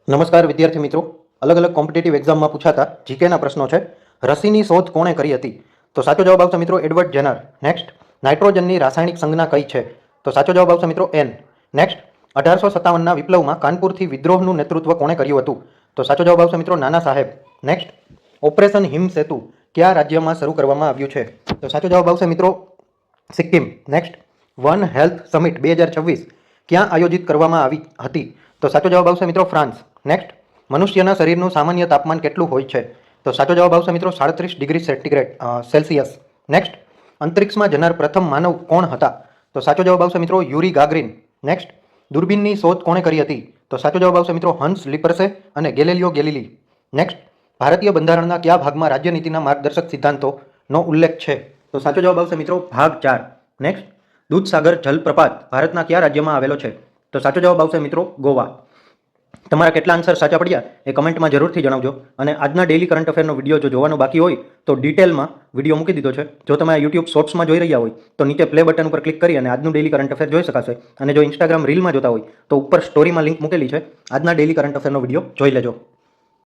નમસ્કાર વિદ્યાર્થી મિત્રો, અલગ અલગ કોમ્પિટિટિવ એક્ઝામમાં પૂછાતા જીકેના પ્રશ્નો છે. રસીની શોધ કોણે કરી હતી? તો સાચો જવાબ આવશે મિત્રો એડવર્ડ જેનર. નેક્સ્ટ, નાઇટ્રોજનની રાસાયણિક સંજ્ઞા કઈ છે? તો સાચો જવાબ આવશે મિત્રો એન. નેક્સ્ટ, 1857ના વિપ્લવમાં કાનપુરથી વિદ્રોહનું નેતૃત્વ કોણે કર્યું હતું? તો સાચો જવાબ આવશે મિત્રો નાના સાહેબ. નેક્સ્ટ, ઓપરેશન હિમ સેતુ કયા રાજ્યમાં શરૂ કરવામાં આવ્યું છે? તો સાચો જવાબ આવશે મિત્રો Sikkim. Next, one health summit 2026 ક્યાં આયોજિત કરવામાં આવી હતી? તો સાચો જવાબ આવશે મિત્રો ફ્રાન્સ. નેક્સ્ટ, મનુષ્યના શરીરનું સામાન્ય તાપમાન કેટલું હોય છે? તો સાચો જવાબ આવશે મિત્રો 37 ડિગ્રી સેલ્સિયસ. નેક્સ્ટ, અંતરિક્ષમાં જનાર પ્રથમ માનવ કોણ હતા? તો સાચો જવાબ આવશે મિત્રો યુરી ગાગરીન. નેક્સ્ટ, દૂરબીનની શોધ કોણે કરી હતી? તો સાચો જવાબ આવશે મિત્રો હન્સ લિપર્સે અને ગેલિલિયો ગેલિલી. નેક્સ્ટ, ભારતીય બંધારણના કયા ભાગમાં રાજ્યનીતિના માર્ગદર્શક સિદ્ધાંતોનો ઉલ્લેખ છે? તો સાચો જવાબ આવશે મિત્રો ભાગ 4. નેક્સ્ટ, દૂધસાગર જલપ્રપાત ભારતના કયા રાજ્યમાં આવેલો છે? તો સાચો જવાબ આવશે મિત્રો ગોવા. તમારા કેટલા આન્સર સાચા પડ્યા એ કમેન્ટમાં જરૂરથી જણાવજો. અને આજના ડેઇલી કરંટ અફેરનો વિડીયો જો જોવાનો બાકી હોય તો ડિટેલમાં વિડીયો મૂકી દીધો છે. જો તમે યુટ્યુબ શોર્ટ્સમાં જોઈ રહ્યા હોય તો નીચે પ્લે બટન ઉપર ક્લિક કરી અને આજનું ડેઇલી કરંટ અફેર જોઈ શકાશે. અને જો ઇન્સ્ટાગ્રામ રીલમાં જોતા હોય તો ઉપર સ્ટોરીમાં લિંક મૂકેલી છે. આજના ડેઇલી કરંટ અફેરનો વિડીયો જોઈ લેજો.